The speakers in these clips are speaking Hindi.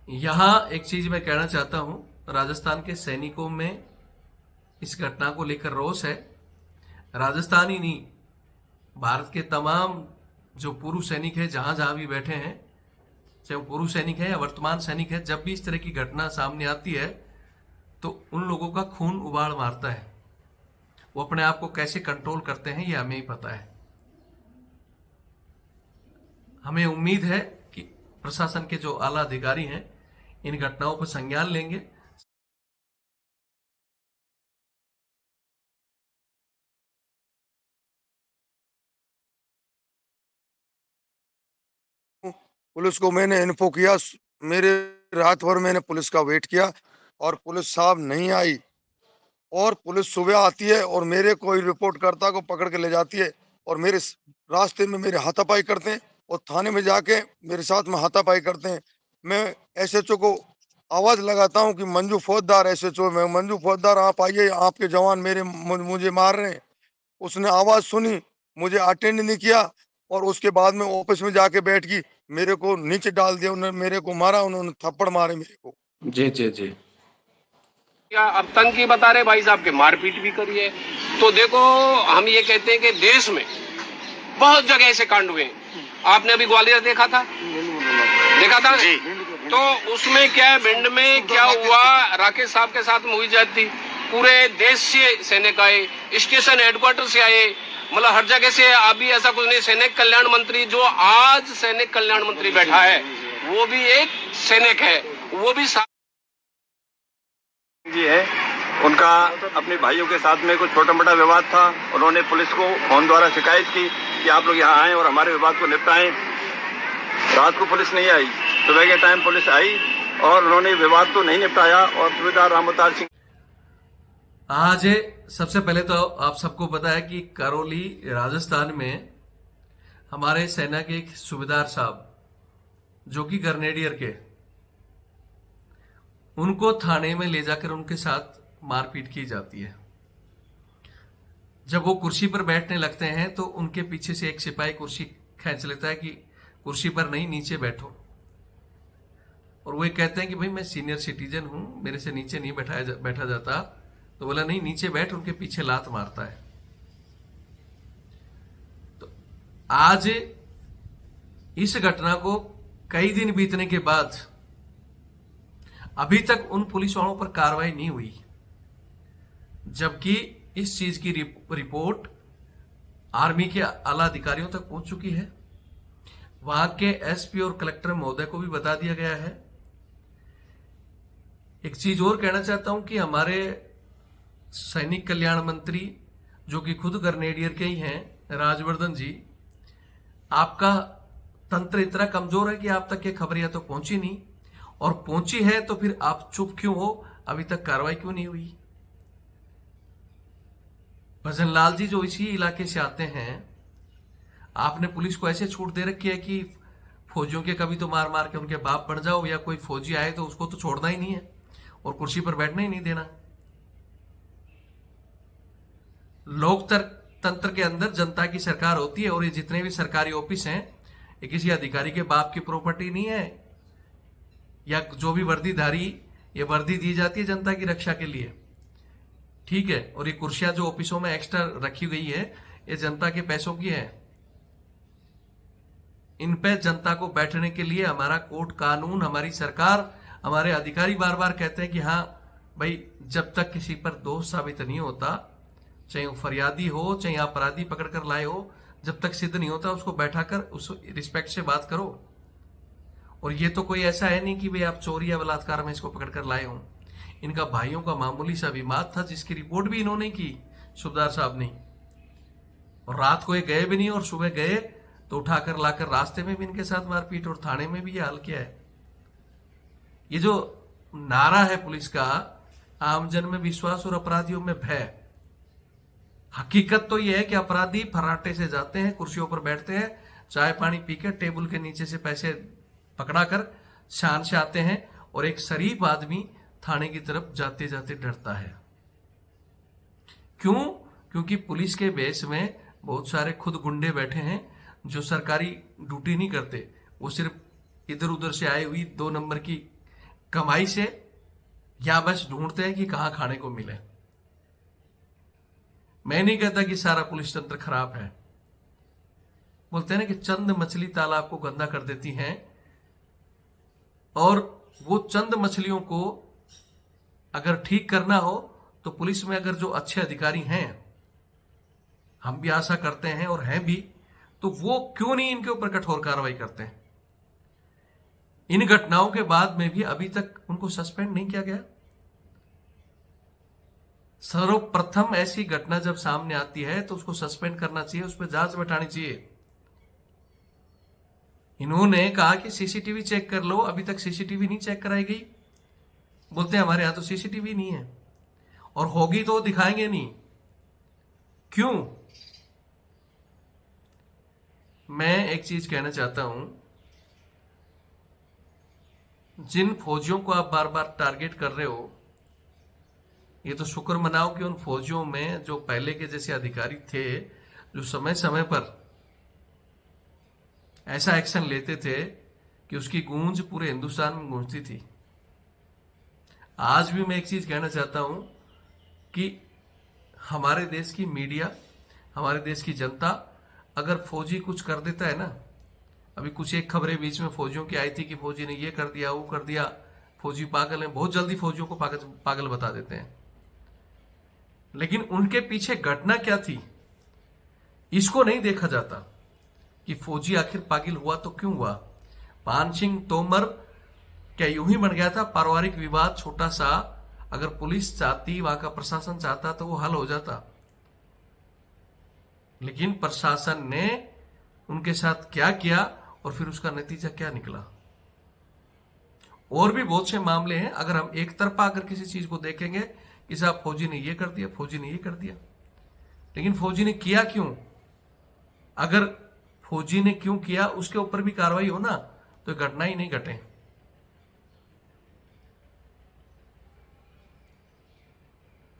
यहां एक चीज मैं कहना चाहता हूं, राजस्थान के सैनिकों में इस घटना को लेकर रोष है। राजस्थान ही नहीं, भारत के तमाम जो पूर्व सैनिक है जहां जहां भी बैठे हैं, चाहे वो पूर्व सैनिक है या वर्तमान सैनिक है, जब भी इस तरह की घटना सामने आती है तो उन लोगों का खून उबाल मारता है। वो अपने आप को कैसे कंट्रोल करते हैं ये हमें ही पता है। हमें उम्मीद है कि प्रशासन के जो आला अधिकारी हैं इन घटनाओं पर संज्ञान लेंगे। पुलिस को मैंने इन्फो किया, मेरे रात भर मैंने पुलिस का वेट किया और पुलिस साहब नहीं आई। और पुलिस सुबह आती है और मेरे कोई रिपोर्ट करता को पकड़ के ले जाती है और मेरे रास्ते में मेरे हाथापाई करते हैं और थाने में जाके मेरे साथ में हाथापाई करते हैं। मैं एसएचओ को आवाज लगाता हूं कि मंजू फौजदार, एसएचओ में मंजू फौजदार आप आइए, आपके जवान मुझे मार रहे हैं। उसने आवाज सुनी, मुझे अटेंड नहीं किया और उसके बाद में ऑफिस में जाके बैठ गई, मेरे को नीचे डाल दिया, उन्होंने मेरे को मारा, उन्होंने थप्पड़ मारे मेरे को। जी जी जी। क्या आतंकी बता रहे भाई साहब के मारपीट भी करी है। तो देखो, हम ये कहते हैं कि देश में बहुत जगह ऐसे कांड हुए। आपने अभी ग्वालियर देखा था जी। तो उसमें क्या है, भिंड में क्या हुआ, राकेश साहब के साथ में हुई जाती, पूरे देश से सैनिक आए, स्टेशन हेडक्वार्टर से आए, मतलब हर जगह से। अभी ऐसा कुछ नहीं, सैनिक कल्याण मंत्री जो आज सैनिक कल्याण मंत्री बैठा है वो भी एक सैनिक है, वो भी जी है। उनका अपने भाइयों के साथ में कुछ छोटा मोटा विवाद था। उन्होंने पुलिस को फोन द्वारा शिकायत की कि आप लोग यहाँ आए और हमारे विवाद को निपटाएं। रात को पुलिस नहीं आई, सुबह के टाइम पुलिस आई और उन्होंने विवाद तो नहीं निपटाया। और सूबेदार रामअवतार सिंह, आज सबसे पहले तो आप सबको पता है कि करौली राजस्थान में हमारे सेना के एक सूबेदार साहब जो कि ग्रेनेडियर के, उनको थाने में ले जाकर उनके साथ मारपीट की जाती है। जब वो कुर्सी पर बैठने लगते हैं तो उनके पीछे से एक सिपाही कुर्सी खींच लेता है कि कुर्सी पर नहीं, नीचे बैठो। और वो कहते हैं कि भाई मैं सीनियर सिटीजन हूं, मेरे से नीचे नहीं बैठा जाता। तो बोला नहीं, नीचे बैठ, उनके पीछे लात मारता है। तो आज इस घटना को कई दिन बीतने के बाद अभी तक उन पुलिस वालों पर कार्रवाई नहीं हुई, जबकि इस चीज की रिपोर्ट आर्मी के आला अधिकारियों तक पहुंच चुकी है। वहां के एसपी और कलेक्टर महोदय को भी बता दिया गया है। एक चीज और कहना चाहता हूं कि हमारे सैनिक कल्याण मंत्री जो कि खुद ग्रेनेडियर के ही हैं, राजवर्धन जी, आपका तंत्र इतना कमजोर है कि आप तक ये खबर या तो पहुंची नहीं, और पहुंची है तो फिर आप चुप क्यों हो, अभी तक कार्रवाई क्यों नहीं हुई। भजन लाल जी जो इसी इलाके से आते हैं, आपने पुलिस को ऐसे छूट दे रखी है कि फौजियों के कभी तो मार मार के उनके बाप बन जाओ, या कोई फौजी आए तो उसको तो छोड़ना ही नहीं है और कुर्सी पर बैठने ही नहीं देना। लोकतंत्र के अंदर जनता की सरकार होती है और ये जितने भी सरकारी ऑफिस हैं ये किसी अधिकारी के बाप की प्रॉपर्टी नहीं है, या जो भी वर्दीधारी, ये वर्दी दी जाती है जनता की रक्षा के लिए, ठीक है। और ये कुर्सियां जो ऑफिसों में एक्स्ट्रा रखी गई है ये जनता के पैसों की है। इन पे जनता को बैठने के लिए हमारा कोर्ट कानून, हमारी सरकार, हमारे अधिकारी बार बार कहते हैं कि हाँ भाई, जब तक किसी पर दोष साबित नहीं होता, चाहे वो फरियादी हो चाहे अपराधी पकड़कर लाए हो, जब तक सिद्ध नहीं होता उसको बैठाकर उस रिस्पेक्ट से बात करो। और ये तो कोई ऐसा है नहीं कि भाई आप चोरी या बलात्कार में इसको पकड़कर लाए हो। इनका भाइयों का मामूली सा विवाद था जिसकी रिपोर्ट भी इन्होंने की, सूबेदार साहब ने। और रात को ये गए भी नहीं और सुबह गए तो उठाकर लाकर रास्ते में भी इनके साथ मारपीट, और थाने में भी ये हाल किया है। ये जो नारा है पुलिस का, आमजन में विश्वास और अपराधियों में भय, हकीकत तो यह है कि अपराधी फराटे से जाते हैं, कुर्सियों पर बैठते हैं, चाय पानी पीकर टेबल के नीचे से पैसे पकड़ाकर शान से आते हैं, और एक शरीफ आदमी थाने की तरफ जाते जाते डरता है। क्यों? क्योंकि पुलिस के बेस में बहुत सारे खुद गुंडे बैठे हैं जो सरकारी ड्यूटी नहीं करते, वो सिर्फ इधर उधर से आई हुई 2 नंबर की कमाई से, या बस ढूंढते हैं कि कहां खाने को मिले। मैं नहीं कहता कि सारा पुलिस तंत्र खराब है। बोलते हैं ना कि चंद मछली तालाब को गंदा कर देती हैं, और वो चंद मछलियों को अगर ठीक करना हो तो पुलिस में अगर जो अच्छे अधिकारी हैं, हम भी आशा करते हैं और हैं भी, तो वो क्यों नहीं इनके ऊपर कठोर कार्रवाई करते हैं। इन घटनाओं के बाद में भी अभी तक उनको सस्पेंड नहीं किया गया। सर्वप्रथम ऐसी घटना जब सामने आती है तो उसको सस्पेंड करना चाहिए, उस पर जांच बैठानी चाहिए। इन्होंने कहा कि सीसीटीवी चेक कर लो, अभी तक सीसीटीवी नहीं चेक कराई गई। बोलते हैं हमारे यहां तो सीसीटीवी नहीं है, और होगी तो दिखाएंगे नहीं। क्यों? मैं एक चीज कहना चाहता हूं, जिन फौजियों को आप बार बार टारगेट कर रहे हो, ये तो शुक्र मनाओ कि उन फौजियों में जो पहले के जैसे अधिकारी थे, जो समय समय पर ऐसा एक्शन लेते थे कि उसकी गूंज पूरे हिंदुस्तान में गूंजती थी। आज भी मैं एक चीज कहना चाहता हूं कि हमारे देश की मीडिया, हमारे देश की जनता, अगर फौजी कुछ कर देता है ना, अभी कुछ एक खबरें बीच में फौजियों की आई थी कि फौजी ने ये कर दिया, वो कर दिया, फौजी पागल है, बहुत जल्दी फौजियों को पागल बता देते हैं। लेकिन उनके पीछे घटना क्या थी, इसको नहीं देखा जाता कि फौजी आखिर पागल हुआ तो क्यों हुआ। पान सिंह तोमर क्या यूं ही बन गया था पारिवारिक विवाद छोटा सा? अगर पुलिस चाहती, वहां का प्रशासन चाहता तो वो हल हो जाता। लेकिन प्रशासन ने उनके साथ क्या किया और फिर उसका नतीजा क्या निकला। और भी बहुत से मामले हैं, अगर हम एक तरफा अगर किसी चीज को देखेंगे कि साहब फौजी ने ये कर दिया, फौजी ने ये कर दिया, लेकिन फौजी ने किया क्यों? अगर फौजी ने क्यों किया उसके ऊपर भी कार्रवाई हो ना, तो घटना ही नहीं घटे।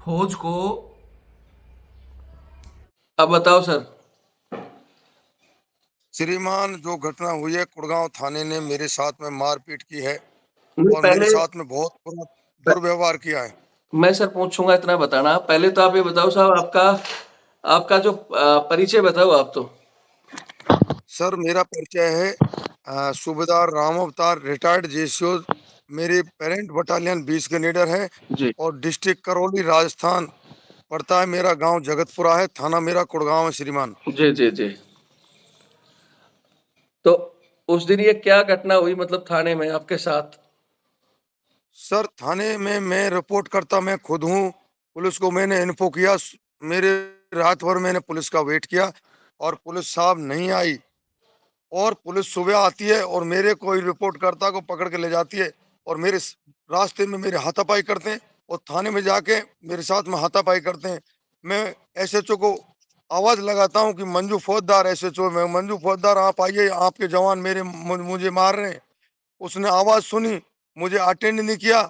फौज को अब बताओ सर। श्रीमान, जो घटना हुई है, कुड़गांव थाने ने मेरे साथ में मारपीट की है और पहले मेरे साथ में बहुत बुरा दुर्व्यवहार किया है। मैं सर पूछूंगा, इतना बताना। पहले तो आप ये बताओ साहब, आपका जो परिचय बताओ आप तो। सर, मेरा परिचय है सूबेदार राम अवतार, रिटायर्ड जेसीओ। मेरे पेरेंट बटालियन 20 ग्रेनेडर है जी और डिस्ट्रिक्ट करौली राजस्थान पड़ता है। मेरा गांव जगतपुरा है, थाना मेरा कुड़गांव है श्रीमान। जी जी जी। तो उस दिन ये क्या घटना हुई, मतलब थाने में आपके साथ? सर, थाने में मैं रिपोर्ट करता मैं खुद हूँ। पुलिस को मैंने इन्फो किया, मेरे रात भर मैंने पुलिस का वेट किया और पुलिस साहब नहीं आई। और पुलिस सुबह आती है और मेरे कोई रिपोर्ट करता को पकड़ के ले जाती है और मेरे रास्ते में मेरे हाथापाई करते हैं और थाने में जाके मेरे साथ में हाथापाई करते हैं। मैं एसएचओ को आवाज लगाता हूं कि मंजू फौजदार, एसएचओ में मंजू फौजदार आप आइए, आपके जवान मुझे मार रहे हैं। उसने आवाज सुनी, मुझे अटेंड नहीं किया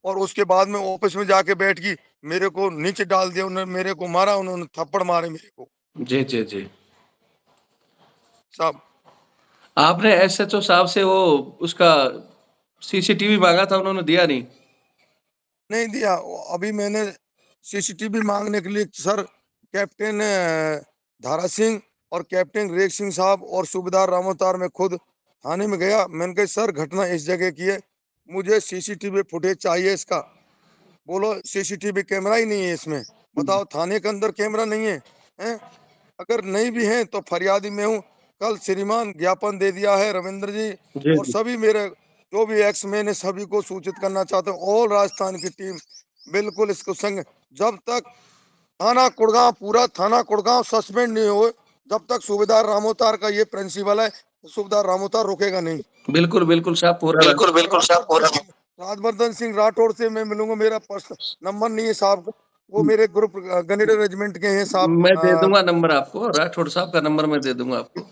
और उसके बाद में ऑफिस में जाके बैठ गई, मेरे को नीचे डाल दिया, उन्होंने मेरे को मारा, उन्होंने थप्पड़ मारे मेरे को। जी जी जी। साहब, आपने एसएचओ साहब से वो उसका सीसीटीवी मांगा था, उन्होंने दिया नहीं? नहीं दिया। अभी मैंने सीसीटीवी मांगने के लिए सर कैप्टन धारा सिंह और कैप्टन रेख सिंह साहब और सूबेदार रामोतार में खुद थाने में गया। मैंने कहा सर, घटना इस जगह की है, मुझे सीसीटीवी फुटेज चाहिए इसका। बोलो सीसीटीवी कैमरा ही नहीं है इसमें। बताओ, थाने के अंदर कैमरा नहीं है, हैं? अगर नहीं भी है तो फरियादी मैं हूँ। कल श्रीमान ज्ञापन दे दिया है रविंद्र जी जी और जी। सभी मेरे जो भी एक्स मैंने सभी को सूचित करना चाहता हूँ। ऑल राजस्थान की टीम बिल्कुल इसको संग, जब तक थाना कुड़गांव, पूरा थाना कुड़गांव सस्पेंड नहीं हो, जब तक सूबेदार रामोतार का ये प्रिंसिपल है, सूबेदार रामोतार रुकेगा नहीं। बिल्कुल बिल्कुल साहब, पूरा बिल्कुल साहब, पूरा राजवर्धन सिंह राठौड़ से मैं मिलूंगा, मेरा पर्सनल नंबर नहीं है साहब को, वो मेरे ग्रुप ग्रेनेडर रेजिमेंट के हैं साहब। मैं दे दूंगा नंबर आपको, राठौड़ साहब का नंबर मैं दे दूंगा आपको।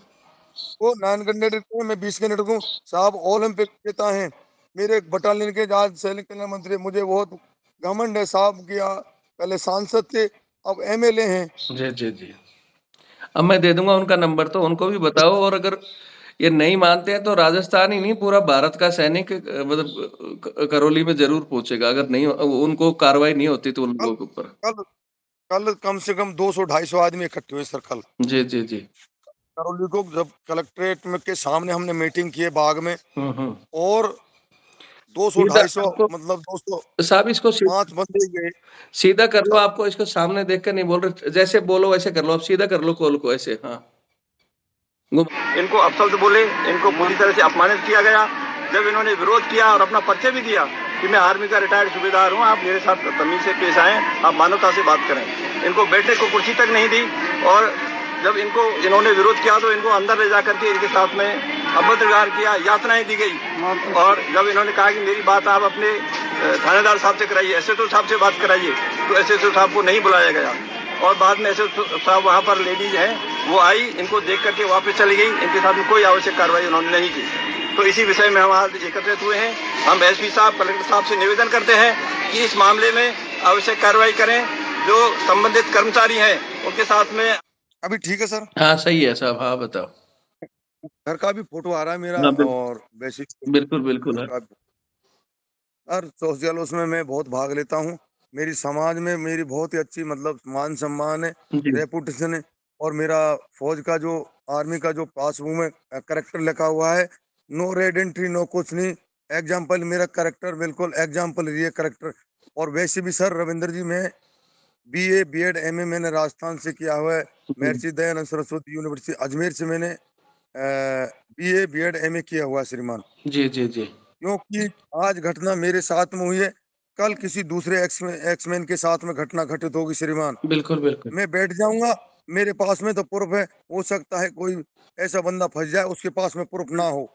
वो 9 ग्रेनेडर के, मैं 20 ग्रेनेडर को साहब ओलंपिक नेता हैं मेरे बटालियन के। आज सैनिक कल्याण मंत्री, मुझे बहुत घमंड है साहब कि पहले सांसद थे, अब एमएलए हैं। जी जी जी। अब मैं दे दूंगा उनका नंबर, तो उनको भी बताओ। और अगर ये नहीं मानते हैं तो राजस्थान ही नहीं पूरा भारत का सैनिक मतलब करौली में जरूर पहुंचेगा, अगर नहीं उनको कार्रवाई नहीं होती तो उन कल लोगों के ऊपर। कल कल कम से कम 200-250 आदमी इकट्ठे हुए सर कल जी जी जी। करौली को, जब कलेक्ट्रेट में के सामने हमने मीटिंग की है बाग में, हम्म। और 200 सीधा 250 आपको मतलब 205 साहब इसको बंदे गए। सीधा कर लो, आपको इसको सामने देख कर नहीं बोल रहे, जैसे बोलो वैसे कर लो, आप सीधा कर लो कॉल को ऐसे। हाँ इनको अपशब्द बोले, इनको पूरी तरह से अपमानित किया गया। जब इन्होंने विरोध किया और अपना परिचय भी दिया कि मैं आर्मी का रिटायर्ड सूबेदार हूं, आप मेरे साथ तमीज से पेश आए, आप मानवता से बात करें। इनको बैठने को कुर्सी तक नहीं दी, और जब इन्होंने विरोध किया तो इनको अंदर ले जाकर के इनके साथ में अभद्र व्यवहार किया, यातनाएं दी गई। और जब इन्होंने कहा कि मेरी बात आप अपने थानेदार साहब से कराइए, एसएचओ साहब से बात कराइए, तो एसएचओ साहब को नहीं बुलाया गया। और बाद में एसएचओ साहब वहाँ पर लेडीज हैं, वो आई, इनको देख करके वापस चली गई, इनके साथ में कोई आवश्यक कार्रवाई उन्होंने नहीं की। तो इसी विषय में हम आज एकत्रित हुए हैं। हम एसपी साहब, कलेक्टर साहब से निवेदन करते हैं कि इस मामले में आवश्यक कार्रवाई करें। जो संबंधित कर्मचारी हैं उनके साथ में। अभी ठीक है सर? हाँ सही है साहब, हाँ बताओ। घर का भी फोटो आ रहा है मेरा, हाँ और बेसिक बिल्कुल बिल्कुल है। हर सोशल उसमें मैं बहुत भाग लेता हूँ। मेरी समाज में मेरी बहुत ही अच्छी मतलब मान सम्मान है, जी रेपुटेशन है। और मेरा फौज का जो आर्मी का जो पासबुक में करेक्टर लिखा हुआ है, नो रेड एंट्री नो कुछ नहीं, एग्जाम्पल मेरा करेक्टर बिल्कुल एग्जाम्पल रही है करेक्टर। और वैसे भी सर रविंद्र जी, मैं बीए बीएड एमए मैंने राजस्थान से किया हुआ है। महर्षि दयानंद सरस्वती यूनिवर्सिटी अजमेर से मैंने बीए बीएड एमए किया हुआ है श्रीमान। जी जी जी। क्योंकि आज घटना मेरे साथ में हुई है, कल किसी दूसरे एक्समैन के साथ में घटना घटित होगी श्रीमान, बिल्कुल बिल्कुल मैं बैठ जाऊंगा। मेरे पास में तो प्रूफ है, हो सकता है कोई ऐसा बंदा फंस जाए उसके पास में प्रूफ ना हो।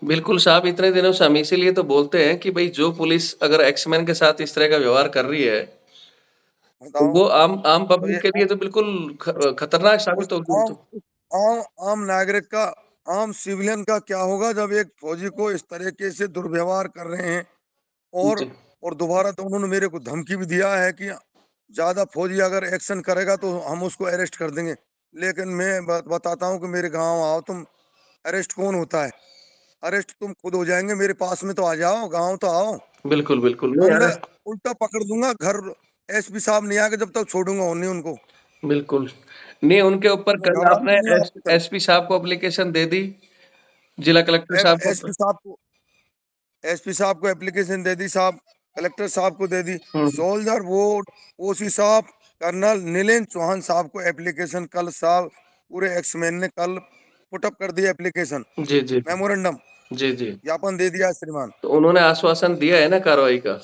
बिल्कुल साहब, इतने दिनों से हम इसीलिए तो बोलते हैं कि भाई जो पुलिस अगर एक्समैन के साथ इस तरह का व्यवहार कर रही है तो बताओ वो आम आम तो पब्लिक ये के लिए तो बिल्कुल खतरनाक उस साबित होगी वो आम तो। आम आम नागरिक का, आम सिविलियन का क्या होगा जब एक फौजी को इस तरीके से दुर्व्यवहार कर रहे हैं। और जी और दोबारा तो उन्होंने मेरे को धमकी भी दिया है कि ज्यादा फौजी अगर एक्शन करेगा तो हम उसको अरेस्ट कर देंगे। लेकिन मैं बताता हूँ कि मेरे गांव आओ तुम, अरेस्ट कौन होता है? अरेस्ट तुम खुद हो जाएंगे, मेरे पास में तो आ जाओ, गांव तो आओ। बिल्कुल बिल्कुल नहीं बंदा यार, उल्टा पकड़ दूंगा घर। एसपी साहब नहीं आके जब तक छोड़ूंगा नहीं उनको। बिल्कुल नहीं। उनके ऊपर मैं कल घबराता आपने नहीं हूँ आजकल। एसपी साहब को एप्लीकेशन दे दी, जिला कलेक्टर साहब को। एसपी साहब को एसपी साहब को एप्लीकेशन दे दी साहब, कलेक्टर साहब को दे दी, हम्म, सोल्जर वो ओसी साहब, कर्नल नीलेंद्र चौहान साहब को एप्लीकेशन कल साहब पूरे एक्समैन ने कल पुटअप कर दिया एप्लीकेशन, जी जी मेमोरेंडम जी जी। ज्ञापन दे दिया है श्रीमान। तो उन्होंने आश्वासन दिया है ना कार्रवाई का?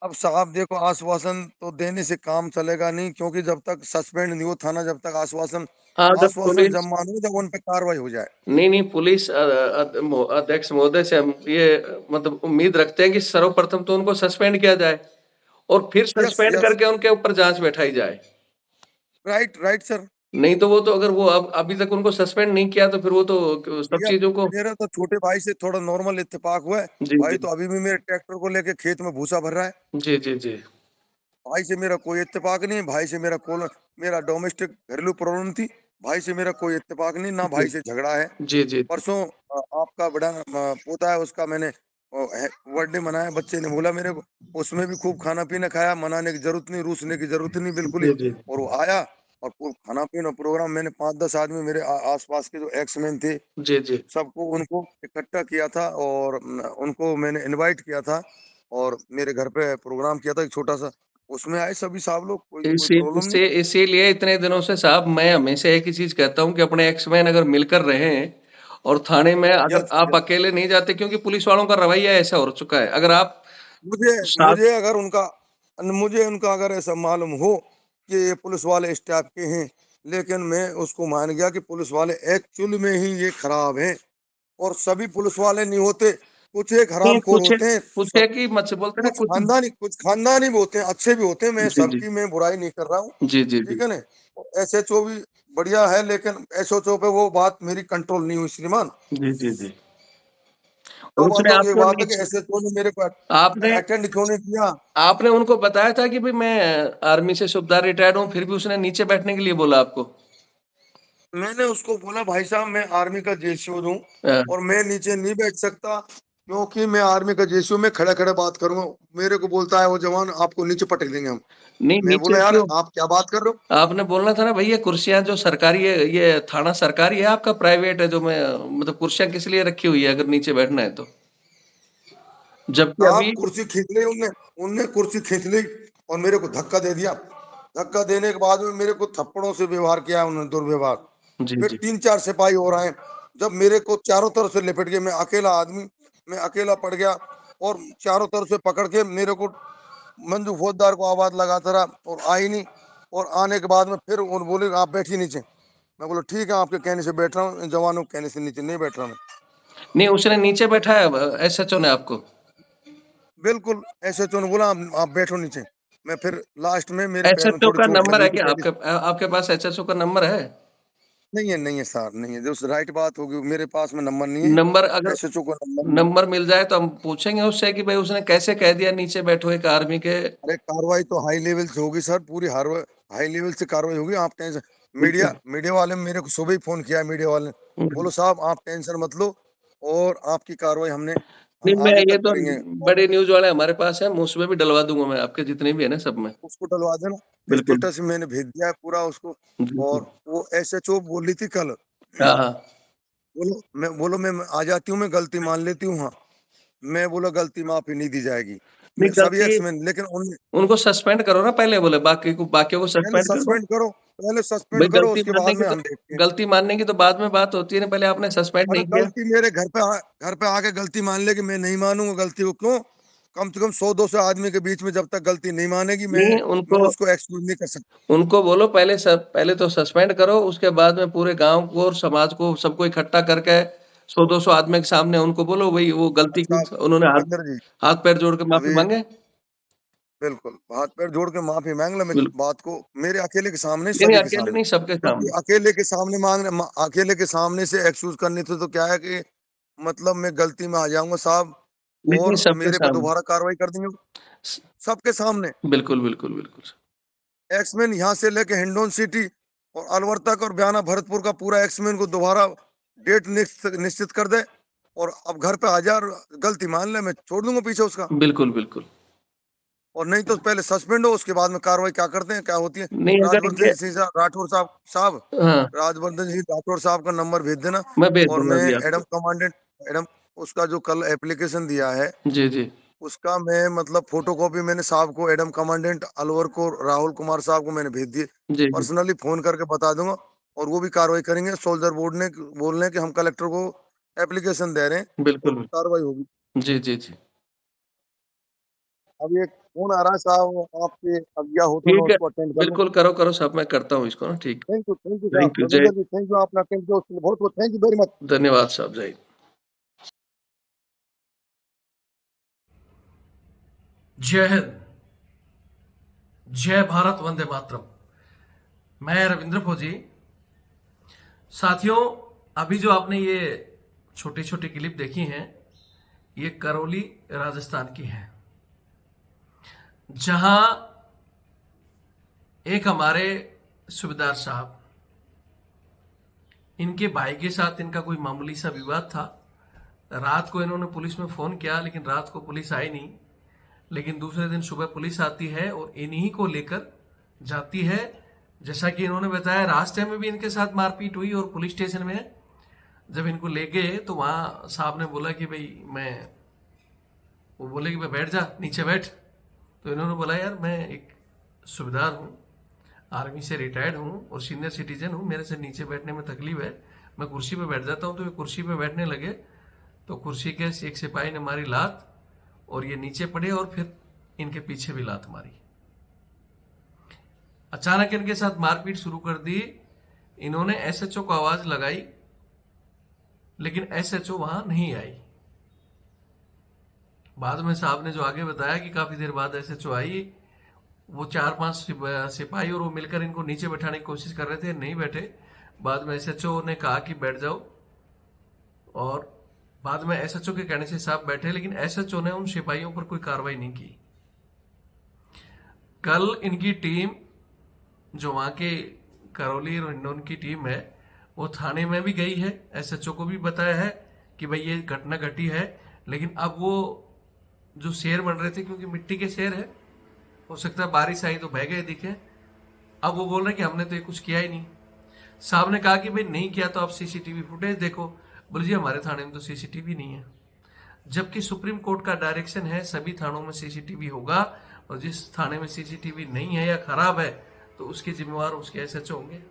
अब साहब देखो, आश्वासन तो देने से काम चलेगा नहीं, क्योंकि जब तक सस्पेंड नहीं हो थाना, जब तक आश्वासन हाँ जब आश्वासन जब पुलिस मानो जब उन पे कार्रवाई हो जाए। नहीं पुलिस अध्यक्ष महोदय से हम ये मतलब उम्मीद रखते हैं कि सर्वप्रथम तो उनको सस्पेंड किया जाए और फिर यस सस्पेंड यस, करके उनके ऊपर जांच बैठाई जाए। Right right sir. नहीं तो वो तो अगर वो अब अभी तक उनको सस्पेंड नहीं किया तो फिर वो तो सब भैया, चीजों को। मेरा तो छोटे भाई से थोड़ा नॉर्मल इत्तेफाक हुआ है। जी भाई जी तो अभी भी मेरे ट्रैक्टर को लेके खेत में भूसा भर रहा है। जी जी जी भाई से मेरा कोई इत्तेफाक नहीं है। भाई से मेरा डोमेस्टिक घरेलू प्रॉब्लम थी। भाई से मेरा कोई इत्तेफाक नहीं, ना जी भाई से झगड़ा है। जी जी परसों आपका बड़ा पोता है, उसका मैंने बर्थडे मनाया, बच्चे ने बोला मेरे को, उसमें भी खूब खाना पीना खाया, मनाने की जरूरत नहीं, रूसने की जरूरत नहीं बिल्कुल ही। जी जी और वो आया और खूब खाना पीना प्रोग्राम, मैंने 5-10 आदमी मेरे आसपास के जो एक्समैन थे जी जी। सबको उनको इकट्ठा किया था, और उनको मैंने इनवाइट किया था, और मेरे घर पे प्रोग्राम किया था एक छोटा सा, उसमें आए सभी साहब लोग, कोई कोई इसी प्रॉब्लम नहीं। इसी इसीलिए इतने दिनों से साहब मैं हमेशा एक ही चीज कहता हूँ कि अपने एक्समैन अगर मिलकर रहे और थाने में अगर यस आप यस, अकेले नहीं जाते, क्योंकि पुलिस वालों का रवैया ऐसा हो चुका है, अगर आप मुझे साथ। मुझे उनका अगर ऐसा मालूम हो कि ये पुलिस वाले स्टाफ के हैं, लेकिन मैं उसको मान गया कि पुलिस वाले एक्चुअल में ही ये खराब हैं। और सभी पुलिस वाले नहीं होते, कुछ एक नहीं हरामखोर कुछ होते हैं, कुछ है कि मत से बोलते हैं ना कुछ। कुछ खानदानी भी होते हैं, अच्छे भी होते हैं। मैं जी जी सबकी मैं बुराई नहीं कर रहा हूँ, जी जी जी ठीक है ना। एसएचओ भी बढ़िया है, लेकिन एसएचओ पे वो बात मेरी कंट्रोल नहीं हुई श्रीमान। जी जी जी। और तो उसने बातों की एक आपको बात है कि नीचे एसएचओ ने मेरे को आपने अटेंड क्यों नहीं किया। आपने उनको बताया था कि भाई मैं आर्मी से सूबेदार रिटायर्ड हूँ, फिर भी उसने नीचे बैठने के लिए बोला आपको? मैंने उसको बोला भाई साहब मैं आर्मी का जेसीओ हूँ हाँ। और मैं नीचे नहीं बैठ सकता क्योंकि मैं आर्मी का जेसीओ में खड़े खड़े बात करूंगा। मेरे को बोलता है वो जवान आपको नीचे पटक देंगे हम। नहीं, मैं नीचे बोला यार क्यों? आप क्या बात कर रहे हो। आपने बोलना था ना भैया, कुर्सियां जो सरकारी है, ये थाना सरकारी है आपका प्राइवेट है? जो मैं मतलब कुर्सियां किस लिए रखी हुई है अगर नीचे बैठना है तो? जबकि आप अभी कुर्सी खींच ली उनने उनने कुर्सी खींच ली और मेरे को धक्का दे दिया। धक्का देने के बाद में मेरे को थप्पड़ों से व्यवहार किया उन्होंने, दुर्व्यवहार। जी फिर जी 3-4 सिपाही और आए। जब मेरे को चारों तरफ से लिपट गए, मैं अकेला आदमी, मैं अकेला पड़ गया और चारों तरफ से पकड़ के मेरे को मंजू फौजदार को आवाज लगाता रहा और आई नहीं। और आने के बाद में फिर उन्होंने बोले आप बैठिए नीचे। मैं बोला ठीक है आपके कहने से बैठ रहा हूँ, जवानों के कहने से नीचे नहीं बैठ रहा मैं। नहीं, उसने नीचे बैठाया एसएचओ ने आपको? बिल्कुल ऐसे तो बोला आप बैठो नीचे। मैं फिर लास्ट में मेरे पैर में एसएचओ थोड़ी का चोट नंबर लगी है थी क्या पहले। आपके आपके पास एसएचओ का नंबर है? नहीं है सर, नहीं है जो राइट बात होगी, मेरे पास में नंबर नहीं है। नंबर अगर एसएचओ का नंबर नहीं है। नंबर मिल जाए तो हम पूछेंगे उससे कि भाई उसने कैसे कह दिया नीचे बैठो एक आर्मी के। अरे कार्रवाई तो हाई लेवल से होगी सर, पूरी हाई लेवल से कार्रवाई होगी, आप टेंशन। मीडिया बिल्कुल। मीडिया वाले ने मेरे को सुबह ही फोन किया है, मीडिया वाले ने। हम्म। बोलो साहब आप टेंशन मत लो और आपकी कार्रवाई हमने नहीं, मैं आगे ये तक तो करेंगे। और बड़े न्यूज वाले हमारे पास है, मैं उसमें भी डलवा दूंगा, मैं आपके जितने भी है ना सब में। उसको डलवा देना। बिल्कुल। स्टेटस मैंने भेज दिया है पूरा उसको। जी जी। और वो एसएचओ बोल रही थी कल, हाँ हाँ। बोलो मैं आ जाती हूँ, मैं गलती मान लेती हूँ। हाँ मैं बोला गलती माफी नहीं दी जाएगी। नहीं, मैं सभी गलती एक्समैन, लेकिन उन उनको सस्पेंड करो ना पहले, बोले बाकियों को पहले सस्पेंड करो। सस्पेंड करो, पहले भाई सस्पेंड करो, उसके बाद में हम देखते हैं। गलती मानने की तो बाद में बात होती है ना, पहले आपने सस्पेंड अरे नहीं किया। गलती मेरे घर पे आके गलती मान ले कि मैं नहीं मानूंगा गलती को, क्यों। कम से कम 100-200 आदमी के बीच में जब तक गलती नहीं मानेगी नहीं, मैं उसको एक्सक्यूज नहीं कर सकता। उनको बोलो पहले तो सस्पेंड करो, उसके बाद में पूरे गांव को और समाज को सबको इकट्ठा करके 100-200 आदमी के सामने उनको बोलो भाई वो गलती की, साहब उन्होंने हाथ महेंद्र जी, हाथ पैर जोड़ के माफी अभी मांगे। बिल्कुल हाथ पैर जोड़ के माफी मांग ले। मैं बिल्कुल। बात को मेरे अकेले के सामने, नहीं नहीं, सभी के अकेले सामने, नहीं, सबके क्योंकि सामने। अकेले के सामने अकेले के सामने से एक्सक्यूज करने से तो क्या है कि मतलब मैं गलती में आ जाऊंगा साहब नहीं नहीं, और सबके मेरे पे सामने। दोबारा कार्रवाई कर देंगे सबके सामने। बिल्कुल बिल्कुल बिल्कुल। एक्समैन यहाँ से लेके हिंडौन सिटी और अलवर तक और बयाना भरतपुर का पूरा एक्समैन को दोबारा डेट निश्चित कर दे और अब घर पे आ जा और गलती मान ले, मैं छोड़ दूंगा पीछे उसका। बिल्कुल बिल्कुल। और नहीं तो पहले सस्पेंड हो, उसके बाद में कार्रवाई क्या करते हैं, क्या होती है। नहीं, अगर राजवर्धन ये सिंह राठौर साहब साहब हाँ, राजवर्धन सिंह राठौर साहब का नंबर भेज देना। मैं भेज और दूंगा मैं अभी एडम आपको। कमांडेंट एडम उसका जो कल एप्लीकेशन दिया है जी जी उसका मैं मतलब फोटोकॉपी मैंने साहब को, एडम कमांडेंट अलवर को, राहुल कुमार साहब को मैंने भेज दिए। जी जी। पर्सनली फोन करके बता दूंगा और वो भी कार्रवाई करेंगे। सोल्जर बोर्ड ने बोल रहे हैं कि हम कलेक्टर को एप्लीकेशन दे रहे हैं और बिल्कुल कार्रवाई होगी। जी जी जी। अब ये फोन आ रहा है साहब, आपके आज्ञा हो तो मैं ठीक है। उसको अटेंड कर लूँ। बिल्कुल, करो करो सब, मैं करता हूँ इसको ना। ठीक। थैंक यू साहब, थैंक यू, जय रविंदर जी, थैंक यू, आपने अटेंड किया उसके लिए बहुत बहुत थैंक यू वेरी मच। धन्यवाद साहब, जय हिंद। जय हिंद, जय भारत, वंदे मातरम। मैं रविंद्र फौजी। साथियों, अभी जो आपने ये छोटी छोटी क्लिप देखी हैं, ये करौली राजस्थान की है, जहां एक हमारे सूबेदार साहब, इनके भाई के साथ इनका कोई मामूली सा विवाद था। रात को इन्होंने पुलिस में फोन किया, लेकिन रात को पुलिस आई नहीं। लेकिन दूसरे दिन सुबह पुलिस आती है और इन्हीं को लेकर जाती है। जैसा कि इन्होंने बताया, रास्ते में भी इनके साथ मारपीट हुई और पुलिस स्टेशन में जब इनको ले गए तो वहां साहब ने बोला कि भाई वो बोले कि भाई बैठ जा, नीचे बैठ। तो इन्होंने बोला यार मैं एक सूबेदार हूँ, आर्मी से रिटायर्ड हूँ और सीनियर सिटीजन हूँ, मेरे से नीचे बैठने में तकलीफ है, मैं कुर्सी पे बैठ जाता हूँ। तो ये कुर्सी पे बैठने लगे तो कुर्सी के एक सिपाही ने मारी लात और ये नीचे पड़े और फिर इनके पीछे भी लात मारी। अचानक इनके साथ मारपीट शुरू कर दी। इन्होंने एसएचओ को आवाज लगाई, लेकिन एसएचओ वहां नहीं आई। बाद में साहब ने जो आगे बताया कि काफी देर बाद एसएचओ आई, वो 4-5 सिपाही और वो मिलकर इनको नीचे बैठाने की कोशिश कर रहे थे, नहीं बैठे। बाद में एसएचओ ने कहा कि बैठ जाओ और बाद में एसएचओ के कहने से साहब बैठे, लेकिन एसएचओ ने उन सिपाहियों पर कोई कार्रवाई नहीं की। कल इनकी टीम, जो वहां के करौली और हिंडौन की टीम है, वो थाने में भी गई है, एसएचओ को भी बताया है कि भाई ये घटना घटी है। लेकिन अब वो जो शेर बन रहे थे, क्योंकि मिट्टी के शेर है, हो सकता है बारिश आई तो बह गए दिखे, अब वो बोल रहे हैं कि हमने तो ये कुछ किया ही नहीं। साहब ने कहा कि भाई नहीं किया तो आप सीसीटीवी फुटेज देखो। बोले जी हमारे थाने में तो सीसीटीवी नहीं है, जबकि सुप्रीम कोर्ट का डायरेक्शन है सभी थानों में सीसीटीवी होगा, और जिस थाने में सीसीटीवी नहीं है या खराब है तो उसके जिम्मेवार उसके एसएचओ होंगे।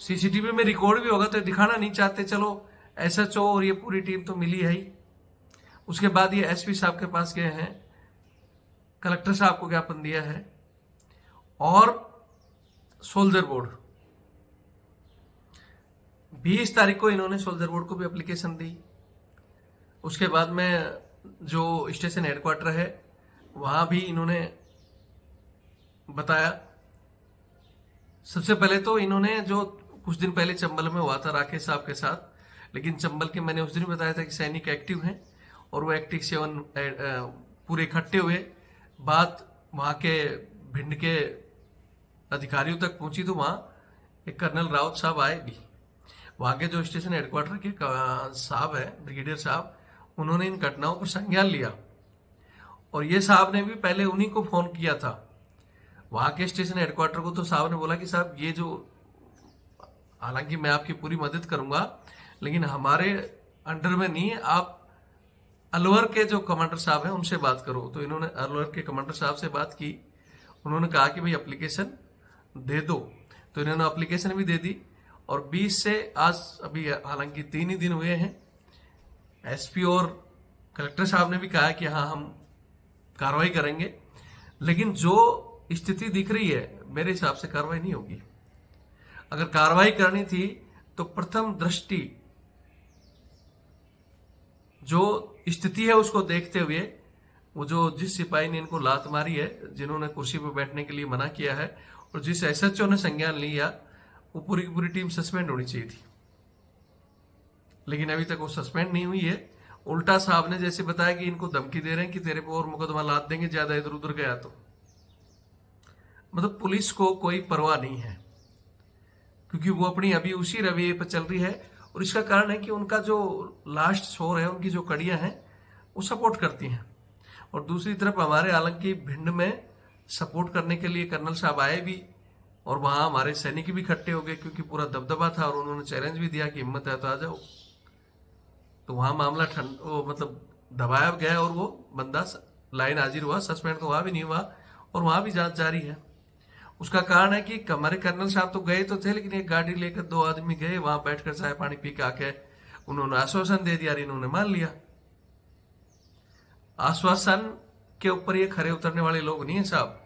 सीसीटीवी में रिकॉर्ड भी होगा तो दिखाना नहीं चाहते, चलो एसएचओ और ये पूरी टीम तो मिली है ही। उसके बाद ये एसपी साहब के पास गए हैं, कलेक्टर साहब को ज्ञापन दिया है, और सोल्जर बोर्ड 20 तारीख को इन्होंने सोल्जर बोर्ड को भी एप्लीकेशन दी। उसके बाद में जो स्टेशन हेडक्वार्टर है वहां भी इन्होंने बताया। सबसे पहले तो इन्होंने जो कुछ दिन पहले चंबल में हुआ था राकेश साहब के साथ, लेकिन चंबल के मैंने उस दिन बताया था कि सैनिक एक्टिव हैं और वो एक्टिव 7 पूरे इकट्ठे हुए। बात वहां के भिंड के अधिकारियों तक पहुंची तो वहां एक कर्नल राउत साहब आए भी, वहां के जो स्टेशन हेडक्वार्टर के साहब है ब्रिगेडियर साहब, उन्होंने इन घटनाओं पर संज्ञान लिया। और ये साहब ने भी पहले उन्हीं को फोन किया था वहां के स्टेशन हेडक्वार्टर को, तो साहब ने बोला कि साहब ये जो, हालांकि मैं आपकी पूरी मदद करूंगा लेकिन हमारे अंडर में नहीं है, आप अलवर के जो कमांडर साहब हैं उनसे बात करो। तो इन्होंने अलवर के कमांडर साहब से बात की, उन्होंने कहा कि भाई एप्लीकेशन दे दो, तो इन्होंने एप्लीकेशन भी दे दी। और 20 से आज अभी हालांकि 3 ही दिन हुए हैं, एसपी और कलेक्टर साहब ने भी कहा कि हाँ हम कार्रवाई करेंगे, लेकिन जो स्थिति दिख रही है मेरे हिसाब से कार्रवाई नहीं होगी। अगर कार्रवाई करनी थी तो प्रथम दृष्टि जो स्थिति है उसको देखते हुए, वो जो जिस सिपाही ने इनको लात मारी है, जिन्होंने कुर्सी पर बैठने के लिए मना किया है, और जिस एसएचओ ने संज्ञान लिया, वो पूरी की पूरी टीम सस्पेंड होनी चाहिए थी। लेकिन अभी तक वो सस्पेंड नहीं हुई है। उल्टा साहब ने जैसे बताया कि इनको धमकी दे रहे हैं कि तेरे पे और मुकदमा लाद देंगे ज्यादा इधर उधर गया तो। मतलब पुलिस को कोई परवाह नहीं है, क्योंकि वो अपनी अभी उसी रवैये पर चल रही है। और इसका कारण है कि उनका जो लास्ट शोर है, उनकी जो कड़ियां हैं वो सपोर्ट करती हैं। और दूसरी तरफ हमारे हालांकि भिंड में सपोर्ट करने के लिए कर्नल साहब आए भी, और वहां हमारे सैनिक भी इकट्ठे हो गए, क्योंकि पूरा दबदबा था और उन्होंने चैलेंज भी दिया कि हिम्मत है तो आ जाओ। तो वहां मामला मतलब दबाया गया और वो बंदा लाइन हाजिर हुआ, सस्पेंड तो वहां भी नहीं हुआ, और वहां भी जांच जारी है। उसका कारण है कि हमारे कर्नल साहब तो गए तो थे, लेकिन एक गाड़ी लेकर 2 आदमी गए, वहां बैठकर चाय पानी पी के आके उन्होंने आश्वासन दे दिया और इन्होंने मान लिया। आश्वासन के ऊपर ये खरे उतरने वाले लोग नहीं है साहब।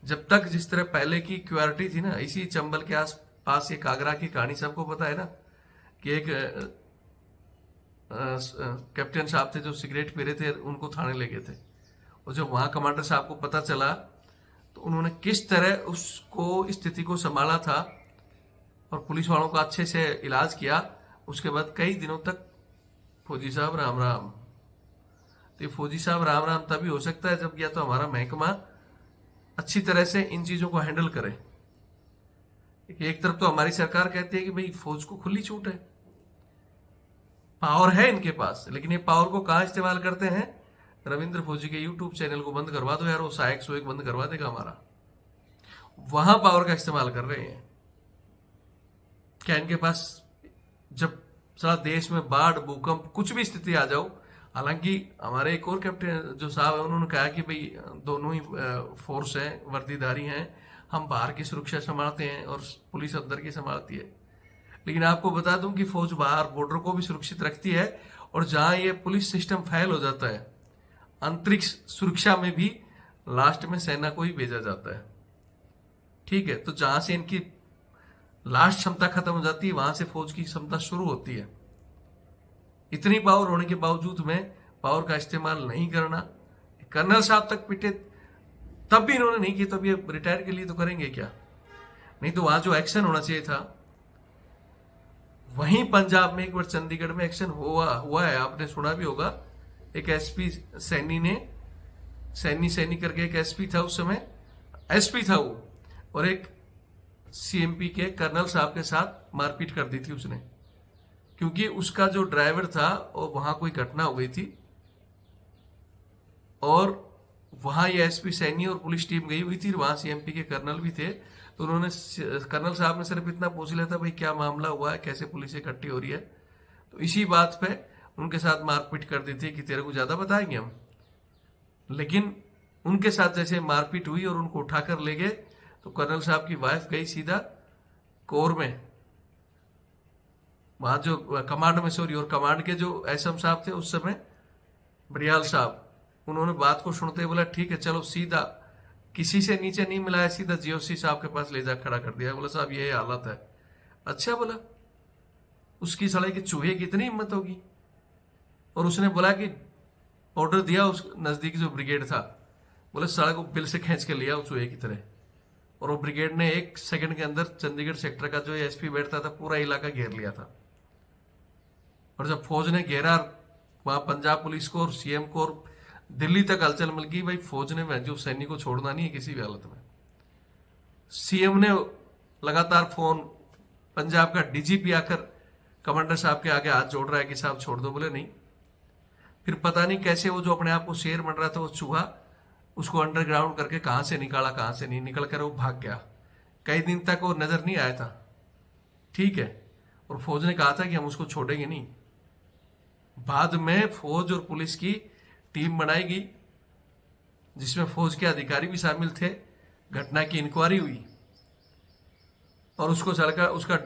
जब तक जिस तरह पहले की क्यूआरटी थी ना, इसी चंबल के आस पास एक आगरा की कहानी सबको पता है ना, कि एक कैप्टन साहब थे जो सिगरेट पी रहे थे, उनको थाने ले गए थे। और जब वहां कमांडर साहब को पता चला तो उन्होंने किस तरह उसको स्थिति को संभाला था और पुलिस वालों का अच्छे से इलाज किया। उसके बाद कई दिनों तक फौजी साहब राम राम। तो फौजी साहब राम राम तभी हो सकता है जब या तो हमारा महकमा अच्छी तरह से इन चीजों को हैंडल करे। एक तरफ तो हमारी सरकार कहती है कि भाई फौज को खुली छूट है, पावर है इनके पास, लेकिन ये पावर को कहां इस्तेमाल करते हैं? रविंद्र फौजी के यूट्यूब चैनल को बंद करवा दो यार, वो सहायक सो एक बंद करवा देगा हमारा। वहां पावर का इस्तेमाल कर रहे हैं। क्या इनके पास जब सारा देश में बाढ़ भूकंप कुछ भी स्थिति आ जाओ, हालांकि हमारे एक और कैप्टन जो साहब है उन्होंने कहा कि भाई दोनों ही फोर्स हैं, वर्दीधारी हैं, हम बाहर की सुरक्षा संभालते हैं और पुलिस अंदर की संभालती है। लेकिन आपको बता दूं कि फौज बाहर बॉर्डर को भी सुरक्षित रखती है, और जहां ये पुलिस सिस्टम फेल हो जाता है, अंतरिक्ष सुरक्षा में भी लास्ट में सेना को ही भेजा जाता है। ठीक है, तो जहां से इनकी लास्ट क्षमता खत्म हो जाती है, वहां से फौज की क्षमता शुरू होती है। इतनी पावर होने के बावजूद में पावर का इस्तेमाल नहीं करना। कर्नल साहब तक पिटे तब भी इन्होंने नहीं किया, तो ये रिटायर के लिए तो करेंगे क्या? नहीं तो वहां जो एक्शन होना चाहिए था, वहीं पंजाब में एक बार चंडीगढ़ में एक्शन हुआ है, आपने सुना भी होगा। एक एसपी सैनी करके एक एसपी था उस समय, एसपी था वो, और एक सीएमपी के कर्नल साहब के साथ मारपीट कर दी थी उसने, क्योंकि उसका जो ड्राइवर था और वहां कोई घटना हो गई थी और वहां ये एसपी सैनी और पुलिस टीम गई हुई थी, वहां सीएमपी के कर्नल भी थे। तो उन्होंने, कर्नल साहब ने सिर्फ इतना पूछ लिया था, भाई क्या मामला हुआ है, कैसे पुलिस इकट्ठी हो रही है। तो इसी बात पे उनके साथ मारपीट कर दी थी कि तेरे को ज्यादा बताएंगे हम। लेकिन उनके साथ जैसे मारपीट हुई और उनको उठाकर ले गए, तो कर्नल साहब की वाइफ गई सीधा कोर में, वहां जो कमांड में, सॉरी, और कमांड के जो एसएम साहब थे उस समय, बरियाल साहब, उन्होंने बात को सुनते बोला ठीक है चलो, सीधा किसी से नीचे नहीं मिलाया, सीधा जीओसी साहब के पास ले जा खड़ा कर दिया। बोला साहब ये हालत है। अच्छा, बोला उसकी साले की चूहे की इतनी हिम्मत होगी। और उसने बोला कि ऑर्डर दिया उस नजदीक जो ब्रिगेड था, बोले साले को बिल से खींच के लिया चूहे की तरह। और वो ब्रिगेड ने 1 सेकंड के अंदर चंडीगढ़ सेक्टर का जो एसपी बैठता था पूरा इलाका घेर लिया था। और जब फौज ने घेरा, वहां पंजाब पुलिस को और सीएम को और दिल्ली तक हलचल मिल गई, भाई फौज ने जो सैनिक को छोड़ना नहीं है किसी भी हालत में। सीएम ने लगातार फोन, पंजाब का डीजीपी आकर कमांडर साहब के आगे हाथ जोड़ रहा है कि साहब छोड़ दो, बोले नहीं। फिर पता नहीं कैसे वो जो अपने आप को शेर बन रहा था वो चूहा, उसको अंडरग्राउंड करके कहां से निकाला, कहां से नहीं निकल कर वो भाग गया। कई दिन तक वो नजर नहीं आया था, ठीक है। और फौज ने कहा था कि हम उसको छोड़ेंगे नहीं। बाद में फौज और पुलिस की टीम बनाई गई, जिसमें फौज के अधिकारी भी शामिल थे। घटना की इंक्वायरी हुई और उसको चलकर उसका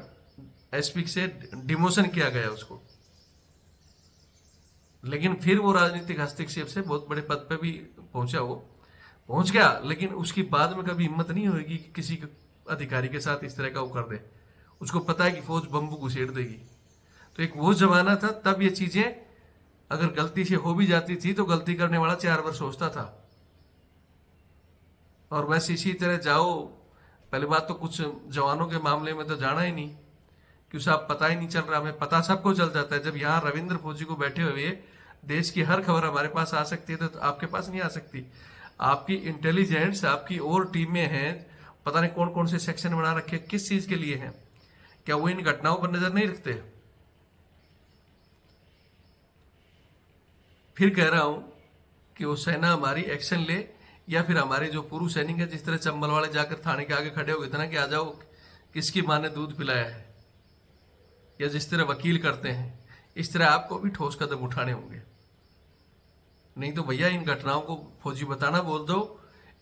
एसपी से डिमोशन किया गया उसको। लेकिन फिर वो राजनीतिक हस्तक्षेप से बहुत बड़े पद पे भी पहुंचा, वो पहुंच गया। लेकिन उसकी बाद में कभी हिम्मत नहीं होगी कि किसी अधिकारी के साथ इस तरह का वो कर दे। उसको पता है कि फौज बम्बू घुसेड़ देगी। तो एक वो जमाना था, तब ये चीजें अगर गलती से हो भी जाती थी तो गलती करने वाला 4 बार सोचता था। और बस इसी तरह जाओ। पहली बात तो कुछ जवानों के मामले में तो जाना ही नहीं, क्यों साहब पता ही नहीं चल रहा। हमें पता सबको चल जाता है। जब यहाँ रविंद्र फौजी को बैठे हुए देश की हर खबर हमारे पास आ सकती है, तो आपके पास नहीं आ सकती। आपकी इंटेलिजेंस, आपकी और टीमें हैं, पता नहीं कौन कौन से सेक्शन बना रखे, किस चीज के लिए हैं। क्या वो इन घटनाओं पर नजर नहीं रखते? फिर कह रहा हूं कि वो सेना हमारी एक्शन ले, या फिर हमारे जो पूर्व सैनिक है, जिस तरह चंबल वाले जाकर थाने के आगे खड़े हो गए थे ना कि आ जाओ किसकी मां ने दूध पिलाया है, या जिस तरह वकील करते हैं, इस तरह आपको भी ठोस कदम उठाने होंगे। नहीं तो भैया इन घटनाओं को फौजी बताना बोल दो,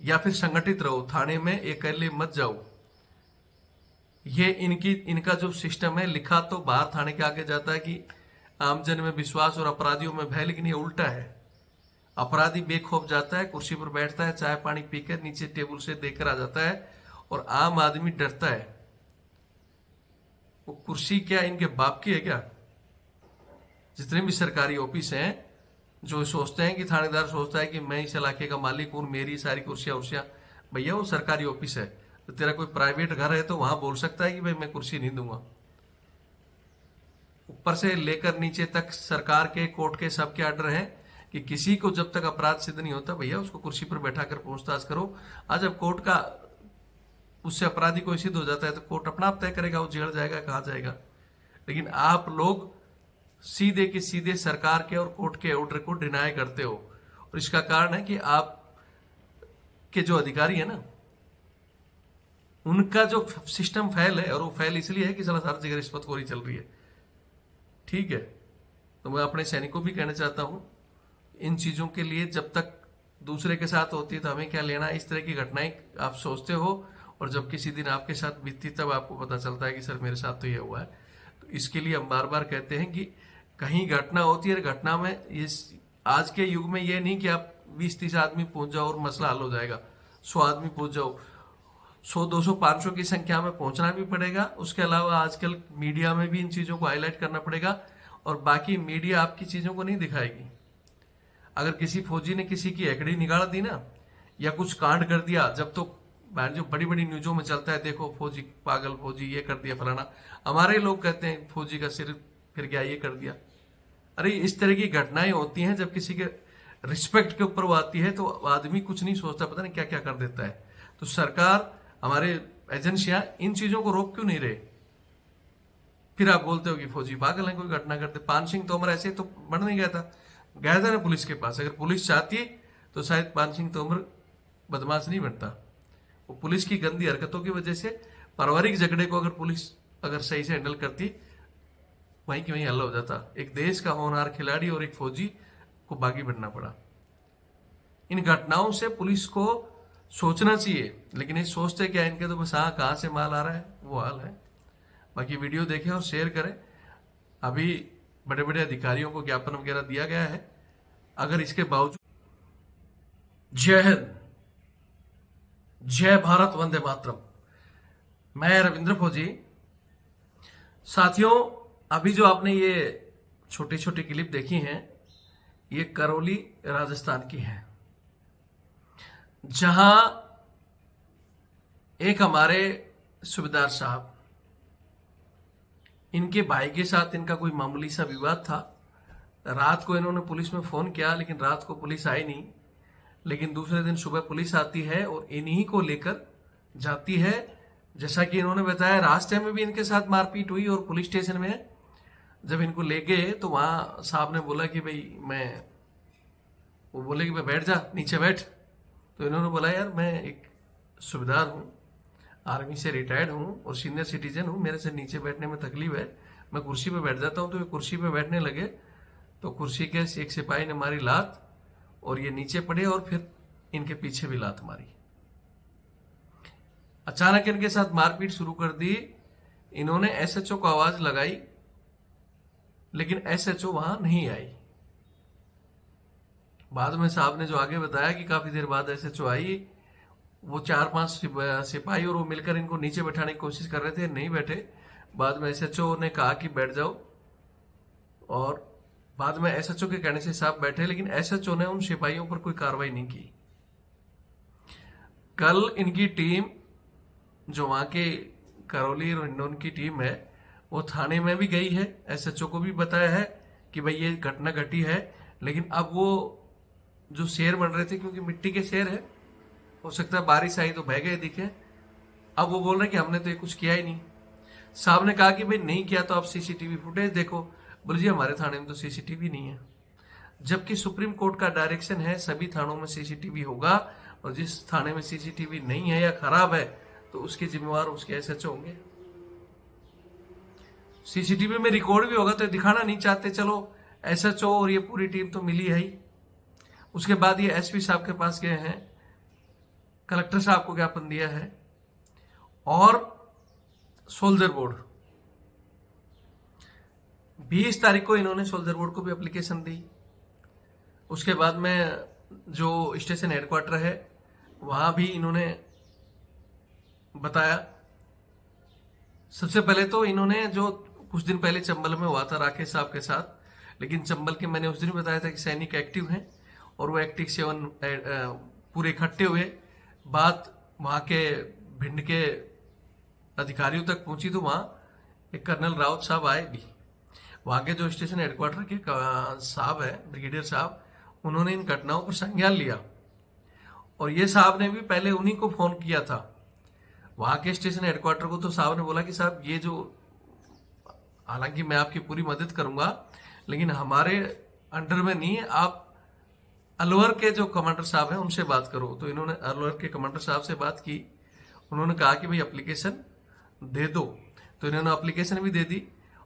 या फिर संगठित रहो, थाने में अकेले मत जाओ। ये इनका जो सिस्टम है, लिखा तो बाहर थाने के आगे जाता है कि आमजन में विश्वास और अपराधियों में भय, लेकिन ये उल्टा है। अपराधी बेखौफ जाता है, कुर्सी पर बैठता है, चाय पानी पीकर नीचे टेबल से देकर आ जाता है, और आम आदमी डरता है। वो कुर्सी क्या इनके बाप की है क्या? जितने भी सरकारी ऑफिस हैं, जो सोचते हैं कि थानेदार सोचता है कि मैं इस इलाके का मालिक हूं, मेरी सारी कुर्सियां उर्सियां, भैया वो सरकारी ऑफिस है। तो तेरा कोई प्राइवेट घर है तो वहां बोल सकता है कि भाई मैं कुर्सी नहीं दूंगा। ऊपर से लेकर नीचे तक सरकार के, कोर्ट के, सबके आर्डर है कि किसी को जब तक अपराध सिद्ध नहीं होता, भैया उसको कुर्सी पर बैठाकर पूछताछ करो। आज जब कोर्ट का उससे अपराधी कोई सिद्ध हो जाता है तो कोर्ट अपना आप तय करेगा वो जेल जाएगा कहां जाएगा। लेकिन आप लोग सीधे के सीधे सरकार के और कोर्ट के ऑर्डर को डिनाई करते हो, और इसका कारण है कि आप के जो अधिकारी है ना, उनका जो सिस्टम फेल है, और वो फेल इसलिए है कि साला हर जगह रिश्वतखोरी चल रही है, ठीक है। तो मैं अपने सैनिकों भी कहना चाहता हूं, इन चीजों के लिए जब तक दूसरे के साथ होती है तो हमें क्या लेना। इस तरह की घटनाएं आप सोचते हो, और जब किसी दिन आपके साथ बीतती तब आपको पता चलता है कि सर मेरे साथ तो ये हुआ है। तो इसके लिए हम बार बार कहते हैं कि कहीं घटना होती है, घटना में इस आज के युग में ये नहीं कि आप 20-30 आदमी पहुंच जाओ और मसला हल हो जाएगा। 100 आदमी पहुंच जाओ, 100, 200, 500 की संख्या में पहुंचना भी पड़ेगा। उसके अलावा आजकल मीडिया में भी इन चीजों को हाईलाइट करना पड़ेगा, और बाकी मीडिया आपकी चीजों को नहीं दिखाएगी। अगर किसी फौजी ने किसी की हेकड़ी निकाल दी ना, या कुछ कांड कर दिया, जब तो जो बड़ी बड़ी न्यूजों में चलता है, देखो फौजी पागल, फौजी ये कर दिया फलाना, हमारे लोग कहते हैं फौजी का सिर फिर गया, ये कर दिया। अरे इस तरह की घटनाएं होती हैं, जब किसी के रिस्पेक्ट के ऊपर वो आती है तो आदमी कुछ नहीं सोचता, पता नहीं क्या क्या कर देता है। तो सरकार, हमारे एजेंसियां इन चीजों को रोक क्यों नहीं रहे? फिर आप बोलते हो कि फौजी पागल है, कोई घटना करते। पान सिंह तोमर ऐसे तो बन नहीं गया था ना पुलिस के पास। अगर पुलिस चाहती तो शायद पान सिंह तोमर बदमाश नहीं बनता। वो पुलिस की गंदी हरकतों की वजह से पारिवारिक झगड़े को अगर पुलिस अगर सही से हैंडल करती, वहीं की वहीं हल हो जाता। एक देश का होनहार खिलाड़ी और एक फौजी को बागी बनना पड़ा। इन घटनाओं से पुलिस को सोचना चाहिए, लेकिन ये सोचते क्या, इनके तो बस हाँ कहाँ से माल आ रहा है वो हाल है। बाकी वीडियो देखें और शेयर करें। अभी बड़े बड़े अधिकारियों को ज्ञापन वगैरह दिया गया है। अगर इसके बावजूद जय हिंद, जय भारत, वंदे मातरम। मैं रविंद्र फौजी। साथियों, अभी जो आपने ये छोटी छोटी क्लिप देखी हैं, ये करौली राजस्थान की है, जहां एक हमारे सूबेदार साहब, इनके भाई के साथ इनका कोई मामूली सा विवाद था। रात को इन्होंने पुलिस में फोन किया, लेकिन रात को पुलिस आई नहीं। लेकिन दूसरे दिन सुबह पुलिस आती है और इन्हीं को लेकर जाती है। जैसा कि इन्होंने बताया, रास्ते में भी इनके साथ मारपीट हुई और पुलिस स्टेशन में जब इनको ले गए तो वहां साहब ने बोला कि भाई वो बोले कि भाई बैठ जा, नीचे बैठ। तो इन्होंने बोला यार मैं एक सूबेदार हूँ, आर्मी से रिटायर्ड हूँ और सीनियर सिटीजन हूँ, मेरे से नीचे बैठने में तकलीफ है, मैं कुर्सी पे बैठ जाता हूँ। तो ये कुर्सी पे बैठने लगे तो कुर्सी के एक सिपाही ने मारी लात और ये नीचे पड़े और फिर इनके पीछे भी लात मारी। अचानक इनके साथ मारपीट शुरू कर दी। इन्होंने एसएचओ को आवाज लगाई, लेकिन एसएचओ वहां नहीं आई। बाद में साहब ने जो आगे बताया कि काफी देर बाद एसएचओ आई। वो 4-5 सिपाही और वो मिलकर इनको नीचे बैठाने की कोशिश कर रहे थे, नहीं बैठे। बाद में एसएचओ ने कहा कि बैठ जाओ, और बाद में एसएचओ के कहने से साहब बैठे, लेकिन एसएचओ ने उन सिपाहियों पर कोई कार्रवाई नहीं की। कल इनकी टीम, जो वहां के करौली और हिंडौन की टीम है, वो थाने में भी गई है। एसएचओ को भी बताया है कि भाई ये घटना घटी है, लेकिन अब वो जो शेर बन रहे थे, क्योंकि मिट्टी के शेर है, हो सकता है बारिश आई तो बह गए दिखे। अब वो बोल रहे कि हमने तो ये कुछ किया ही नहीं। साहब ने कहा कि भाई नहीं किया तो आप सीसीटीवी फुटेज देखो। बोले जी हमारे थाने में तो सीसीटीवी नहीं है, जबकि सुप्रीम कोर्ट का डायरेक्शन है सभी थानों में सीसीटीवी होगा, और जिस थाने में सीसीटीवी नहीं है या खराब है तो उसके जिम्मेवार उसके एसएचओ होंगे। सीसीटीवी में रिकॉर्ड भी होगा तो दिखाना नहीं चाहते। चलो एसएचओ और ये पूरी टीम तो मिली है ही। उसके बाद ये एसपी साहब के पास गए हैं, कलेक्टर साहब को ज्ञापन दिया है, और सोल्जर बोर्ड 20 तारीख को इन्होंने सोल्जर बोर्ड को भी एप्लीकेशन दी। उसके बाद में जो स्टेशन हेडक्वार्टर है वहां भी इन्होंने बताया। सबसे पहले तो इन्होंने जो कुछ दिन पहले चंबल में हुआ था राकेश साहब के साथ, लेकिन चंबल के मैंने उस दिन बताया था कि सैनिक एक्टिव हैं और वो एक्टिव 7 पूरे इकट्ठे हुए। बात वहां के भिंड के अधिकारियों तक पहुंची तो वहां एक कर्नल राउत साहब आए भी। वहां के जो स्टेशन हेडक्वार्टर के साहब है, ब्रिगेडियर साहब, उन्होंने इन घटनाओं पर संज्ञान लिया, और ये साहब ने भी पहले उन्हीं को फोन किया था वहां के स्टेशन हेडक्वार्टर को। तो साहब ने बोला कि साहब ये जो, हालांकि मैं आपकी पूरी मदद करूंगा लेकिन हमारे अंडर में नहीं है, आप अलवर के जो कमांडर साहब हैं उनसे बात करो। तो इन्होंने अलवर के कमांडर साहब से बात की। उन्होंने कहा कि भाई एप्लीकेशन दे दो, तो इन्होंने एप्लीकेशन भी दे दी।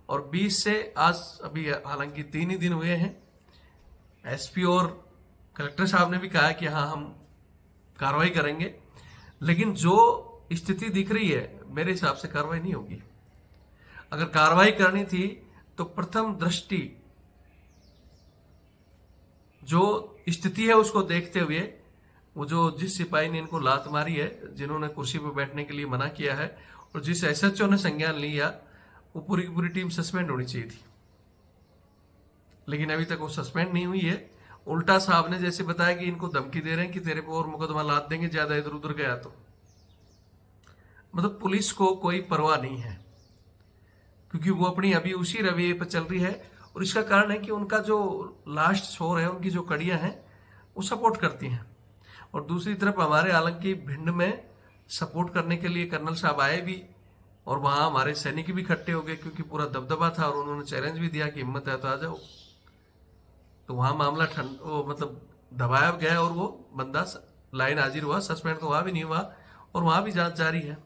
और 20 से आज अभी हालांकि 3 ही दिन हुए हैं, एसपी और कलेक्टर साहब ने भी कहा कि हाँ हम कार्रवाई करेंगे, लेकिन जो स्थिति दिख रही है मेरे हिसाब से कार्रवाई नहीं होगी। अगर कार्रवाई करनी थी तो प्रथम दृष्टि जो स्थिति है उसको देखते हुए, वो जो जिस सिपाही ने इनको लात मारी है, जिन्होंने कुर्सी पर बैठने के लिए मना किया है, और जिस एसएचओ ने संज्ञान लिया, वो पूरी की पूरी टीम सस्पेंड होनी चाहिए थी। लेकिन अभी तक वो सस्पेंड नहीं हुई है। उल्टा साहब ने जैसे बताया कि इनको धमकी दे रहे हैं कि तेरे पे और मुकदमा लाद देंगे ज्यादा इधर उधर गया तो। मतलब पुलिस को कोई परवाह नहीं है, क्योंकि वो अपनी अभी उसी रवैये पर चल रही है। और इसका कारण है कि उनका जो लास्ट शोर है, उनकी जो कड़ियां हैं वो सपोर्ट करती हैं। और दूसरी तरफ हमारे हालांकि भिंड में सपोर्ट करने के लिए कर्नल साहब आए भी, और वहां हमारे सैनिक भी इकट्ठे हो गए क्योंकि पूरा दबदबा था, और उन्होंने चैलेंज भी दिया कि हिम्मत है तो आ जाओ। तो वहां मामला वो मतलब दबाया गया और वो बंदा लाइन हाजिर हुआ, सस्पेंड तो वहां भी नहीं हुआ, और वहां भी जांच जारी है।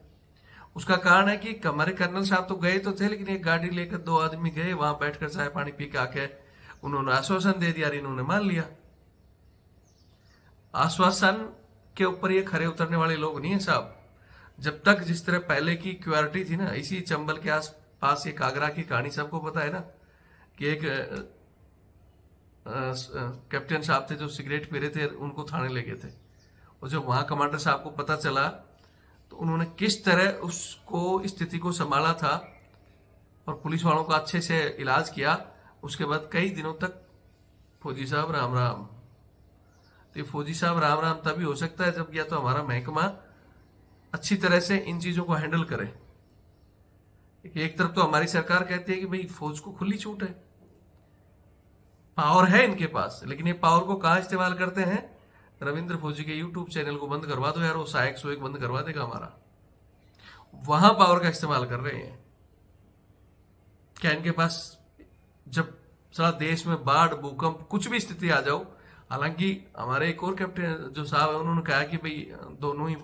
उसका कारण है कि हमारे कर्नल साहब तो गए तो थे, लेकिन एक गाड़ी लेकर 2 आदमी गए, वहां बैठकर चाय पानी पी के आके उन्होंने आश्वासन दे दिया, इन्होंने मान लिया। आश्वासन के ऊपर ये खरे उतरने वाले लोग नहीं है साहब। जब तक जिस तरह पहले की क्यूआरटी थी ना, इसी चंबल के आस पास एक आगरा की कहानी सबको पता है ना, कि एक कैप्टन साहब थे जो सिगरेट पी रहे थे, उनको थाने ले गए थे, और जब वहां कमांडर साहब को पता चला तो उन्होंने किस तरह उसको स्थिति को संभाला था और पुलिस वालों का अच्छे से इलाज किया। उसके बाद कई दिनों तक फौजी साहब राम राम। तो ये फौजी साहब राम राम तभी हो सकता है जब या तो हमारा महकमा अच्छी तरह से इन चीजों को हैंडल करे। एक तरफ तो हमारी सरकार कहती है कि भाई फौज को खुली छूट है, पावर है इनके पास, लेकिन ये पावर को कहां इस्तेमाल करते हैं? रविंद्र फौजी के यूट्यूब चैनल को बंद करवा दो यार, वो सहायक सो एक बंद करवा देगा हमारा, वहां पावर का इस्तेमाल कर रहे हैं। क्या इनके पास जब सारा देश में बाढ़ भूकंप कुछ भी स्थिति आ जाओ, हालांकि हमारे एक और कैप्टन जो साहब है उन्होंने कहा कि भाई दोनों ही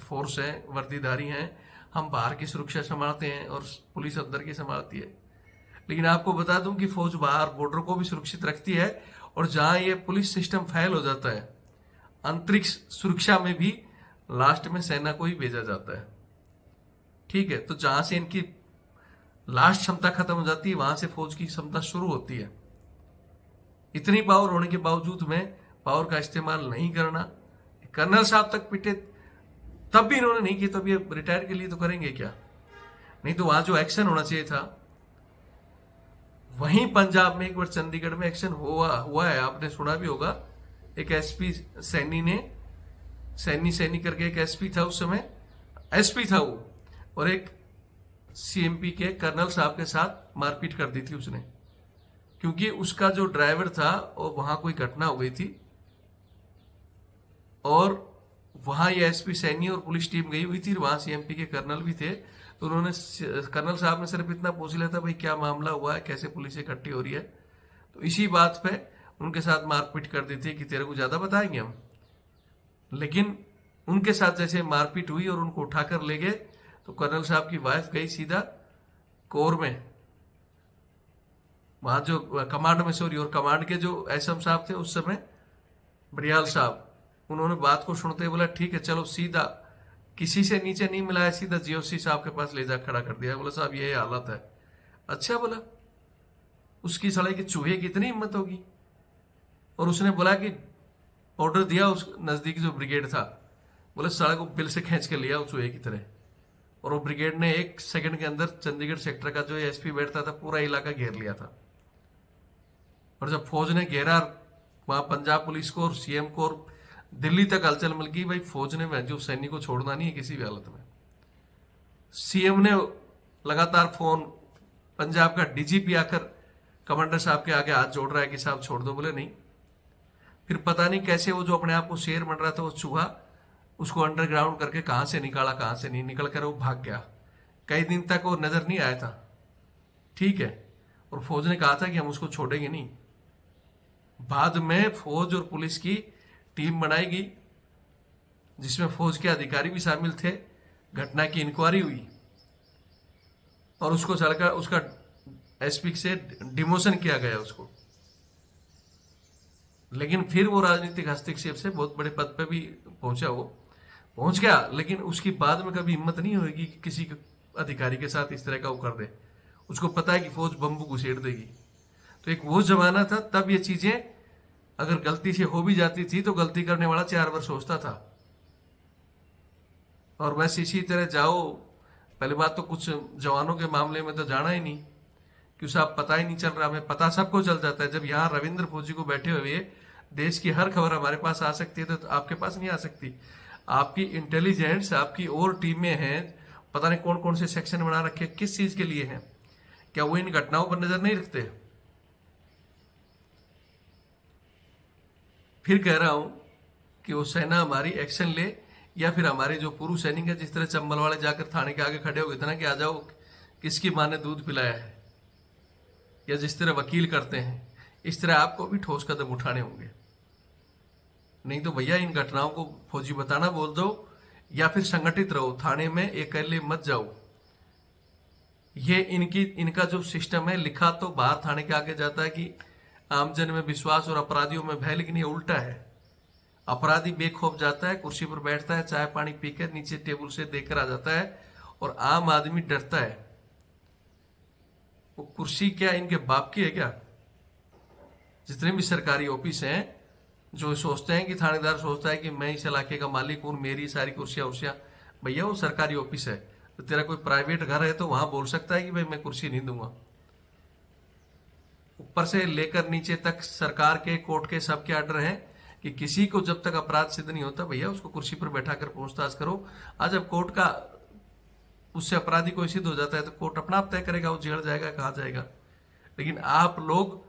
फोर्स हैं, वर्दीधारी हैं, हम बाहर की सुरक्षा संभालते हैं और पुलिस अंदर की संभालती है। लेकिन आपको बता दूं कि फौज बाहर बॉर्डर को भी सुरक्षित रखती है, और जहां ये पुलिस सिस्टम फेल हो जाता है, अंतरिक्ष सुरक्षा में भी लास्ट में सेना को ही भेजा जाता है। ठीक है, तो जहां से इनकी लास्ट क्षमता खत्म हो जाती है, वहां से फौज की क्षमता शुरू होती है। इतनी पावर होने के बावजूद में पावर का इस्तेमाल नहीं करना। कर्नल साहब तक पिटे तब भी इन्होंने नहीं किया, तो ये रिटायर के लिए तो करेंगे क्या? नहीं तो वहां जो एक्शन होना चाहिए था, वहीं पंजाब में एक बार चंडीगढ़ में एक्शन हुआ है, आपने सुना भी होगा। एक एसपी सैनी करके एक एसपी था, उस समय एसपी था वो, और एक सीएमपी के कर्नल साहब के साथ मारपीट कर दी थी उसने, क्योंकि उसका जो ड्राइवर था और वहां कोई घटना हो गई थी, और वहां ये एसपी सैनी और पुलिस टीम गई हुई थी, वहां सीएमपी के कर्नल भी थे। तो उन्होंने कर्नल साहब ने सिर्फ इतना पूछ लिया था, भाई क्या मामला हुआ है, कैसे पुलिस इकट्ठी हो रही है। तो इसी बात पे उनके साथ मारपीट कर दी थी कि तेरे को ज्यादा बताएंगे हम। लेकिन उनके साथ जैसे मारपीट हुई और उनको उठाकर ले गए, तो कर्नल साहब की वाइफ गई सीधा कोर में, वहां जो कमांड में सॉरी, और कमांड के जो एसएम साहब थे उस समय बरियाल साहब, उन्होंने बात को सुनते बोला ठीक है चलो, सीधा किसी से नीचे नहीं मिलाया, सीधा जीओसी साहब के पास ले जा खड़ा कर दिया। बोला साहब ये हालत है। अच्छा बोला, उसकी साले की चूहे की इतनी हिम्मत होगी। और उसने बोला कि ऑर्डर दिया उस नजदीक जो ब्रिगेड था, बोले साले को बिल से खींच के लिया उस चूहे की तरह। और वो ब्रिगेड ने 1 सेकंड के अंदर चंडीगढ़ सेक्टर का जो एसपी बैठता था पूरा इलाका घेर लिया था। और जब फौज ने घेरा, वहां पंजाब पुलिस को और सीएम को और दिल्ली तक हलचल मिल गई, भाई फौज ने जो सैनिक को छोड़ना नहीं है किसी भी हालत में। सीएम ने लगातार फोन, पंजाब का डीजीपी आकर कमांडर साहब के आगे हाथ जोड़ रहा है कि साहब छोड़ दो, बोले नहीं। फिर पता नहीं कैसे वो जो अपने आप को शेर बन रहा था, वो चूहा, उसको अंडरग्राउंड करके कहां से निकाला कहां से नहीं, निकल कर वो भाग गया। कई दिन तक वो नजर नहीं आया था। ठीक है, और फौज ने कहा था कि हम उसको छोड़ेंगे नहीं। बाद में फौज और पुलिस की टीम बनाएगी, जिसमें फौज के अधिकारी भी शामिल थे। घटना की इंक्वायरी हुई और उसको चलकर उसका एसपी से डिमोशन किया गया उसको। लेकिन फिर वो राजनीतिक हस्तक्षेप से बहुत बड़े पद पे भी पहुंच गया, लेकिन उसकी बाद में कभी हिम्मत नहीं होगी कि किसी अधिकारी के साथ इस तरह का वो कर दे। उसको पता है कि फौज बम्बू घुसेड़ देगी। तो एक वो जमाना था, तब ये चीजें अगर गलती से हो भी जाती थी तो गलती करने वाला 4 बार सोचता था। और बस इसी तरह जाओ। पहली बात तो कुछ जवानों के मामले में तो जाना ही नहीं, क्यों साहब पता ही नहीं चल रहा। हमें पता सबको चल जाता है। जब यहाँ रविंद्र फौजी को बैठे हुए देश की हर खबर हमारे पास आ सकती है, तो आपके पास नहीं आ सकती। आपकी इंटेलिजेंस, आपकी और टीमें हैं, पता नहीं कौन कौन से सेक्शन बना रखे, किस चीज के लिए हैं। क्या वो इन घटनाओं पर नजर नहीं रखते? फिर कह रहा हूं कि वो सेना हमारी एक्शन ले, या फिर हमारे जो पुरुष सैनिक है जिस तरह चंबल वाले जाकर थाने के आगे खड़े हो गए थे ना कि आ जाओ किसकी माँ ने दूध पिलाया है, या जिस तरह वकील करते हैं, इस तरह आपको भी ठोस कदम उठाने होंगे। नहीं तो भैया इन घटनाओं को फौजी बताना बोल दो, या फिर संगठित रहो, थाने में अकेले मत जाओ। ये इनका जो सिस्टम है, लिखा तो बाहर थाने के आगे जाता है कि आमजन में विश्वास और अपराधियों में भय, लेकिन ये उल्टा है। अपराधी बेखौफ जाता है, कुर्सी पर बैठता है, चाय पानी पीकर नीचे टेबल से देकर आ जाता है, और आम आदमी डरता है। वो कुर्सी क्या इनके बाप की है क्या? जितने भी सरकारी ऑफिस हैं जो सोचते हैं कि थानेदार सोचता है कि मैं इस इलाके का मालिक हूं, मेरी सारी कुर्सियां उर्सियां, भैया वो सरकारी ऑफिस है। तो तेरा कोई प्राइवेट घर है तो वहां बोल सकता है कि भाई मैं कुर्सी नहीं दूंगा। ऊपर से लेकर नीचे तक सरकार के, कोर्ट के, सबके आर्डर हैं कि किसी को जब तक अपराध सिद्ध नहीं होता भैया उसको कुर्सी पर बैठाकर पूछताछ करो। आज जब कोर्ट का उससे अपराधी कोई सिद्ध हो जाता है तो कोर्ट अपना आप तय करेगा वो जेल जाएगा कहाँ जाएगा। लेकिन आप लोग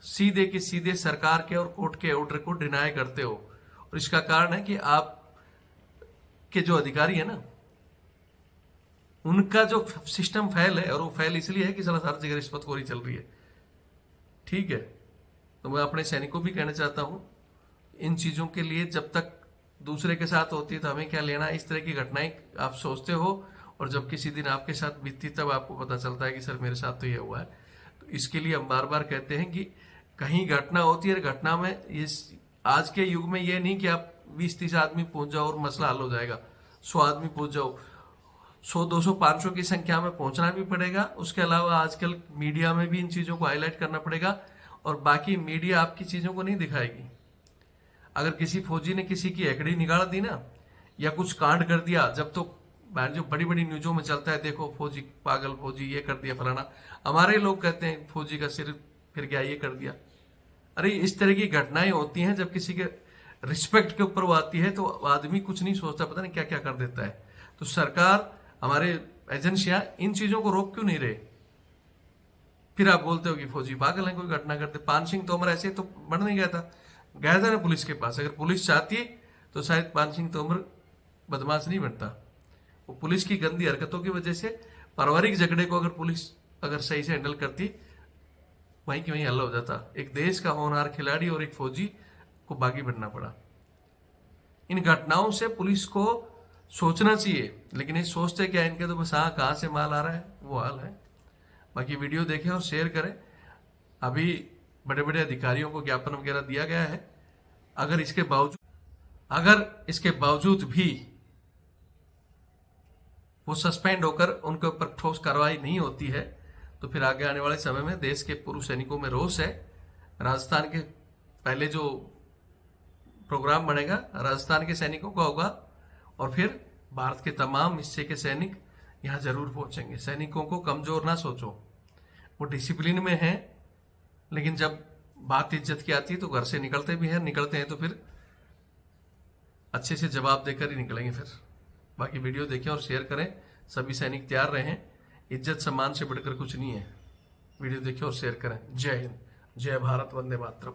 सीधे के सीधे सरकार के और कोर्ट के ऑर्डर को डिनाई करते हो, और इसका कारण है कि आप के जो अधिकारी है ना, उनका जो सिस्टम फेल है, और वो फेल इसलिए है कि साला हर जगह रिश्वतखोरी चल रही है। ठीक है, तो मैं अपने सैनिकों भी कहना चाहता हूं, इन चीजों के लिए जब तक दूसरे के साथ होती है तो हमें क्या लेना। इस तरह की घटनाएं आप सोचते हो, और जब किसी दिन आपके साथ बीतती तब आपको पता चलता है कि सर मेरे साथ तो ये हुआ है। तो इसके लिए हम बार बार कहते हैं कि कहीं घटना होती है, घटना में इस आज के युग में ये नहीं कि आप 20-30 आदमी पहुंच जाओ और मसला हल हो जाएगा। 100 आदमी पहुंच जाओ, 100, 200, 500 की संख्या में पहुंचना भी पड़ेगा। उसके अलावा आजकल मीडिया में भी इन चीजों को हाईलाइट करना पड़ेगा, और बाकी मीडिया आपकी चीजों को नहीं दिखाएगी। अगर किसी फौजी ने किसी की एकड़ी निकाल दी ना, या कुछ कांड कर दिया, जब तो जो बड़ी बड़ी न्यूजों में चलता है, देखो फौजी पागल, फौजी ये कर दिया फलाना, हमारे लोग कहते हैं फौजी का सिर फिर गया, ये कर दिया। अरे इस तरह की घटनाएं होती हैं जब किसी के रिस्पेक्ट के ऊपर वो आती है तो आदमी कुछ नहीं सोचता, पता नहीं क्या क्या कर देता है। तो सरकार, हमारे एजेंसियां इन चीजों को रोक क्यों नहीं रहे? फिर आप बोलते हो कि फौजी पागल है, कोई घटना करते। पान सिंह तोमर ऐसे तो बढ़ नहीं गया था ना पुलिस के पास। अगर पुलिस चाहती तो शायद पान सिंह तोमर बदमाश नहीं बनता। वो पुलिस की गंदी हरकतों की वजह से पारिवारिक झगड़े को अगर पुलिस सही से हैंडल करती, वहीं की वहीं हल हो जाता। एक देश का होनहार खिलाड़ी और एक फौजी को बागी बनना पड़ा। इन घटनाओं से पुलिस को सोचना चाहिए, लेकिन ये सोचते क्या इनके तो बस हाँ कहाँ से माल आ रहा है, वो हाल है। बाकी वीडियो देखें और शेयर करें। अभी बड़े बड़े अधिकारियों को ज्ञापन वगैरह दिया गया है। अगर इसके बावजूद भी वो सस्पेंड होकर उनके ऊपर ठोस कार्रवाई नहीं होती है, तो फिर आगे आने वाले समय में देश के पूर्व सैनिकों में रोष है। राजस्थान के पहले जो प्रोग्राम बनेगा राजस्थान के सैनिकों का होगा, और फिर भारत के तमाम हिस्से के सैनिक यहाँ जरूर पहुंचेंगे। सैनिकों को कमजोर ना सोचो, वो डिसिप्लिन में हैं, लेकिन जब बात इज्जत की आती है तो घर से निकलते हैं तो फिर अच्छे से जवाब देकर ही निकलेंगे फिर। बाकी वीडियो देखें और शेयर करें। सभी सैनिक तैयार रहें, इज्जत सम्मान से बढ़कर कुछ नहीं है। वीडियो देखें और शेयर करें। जय हिंद, जय भारत, वंदे मातरम।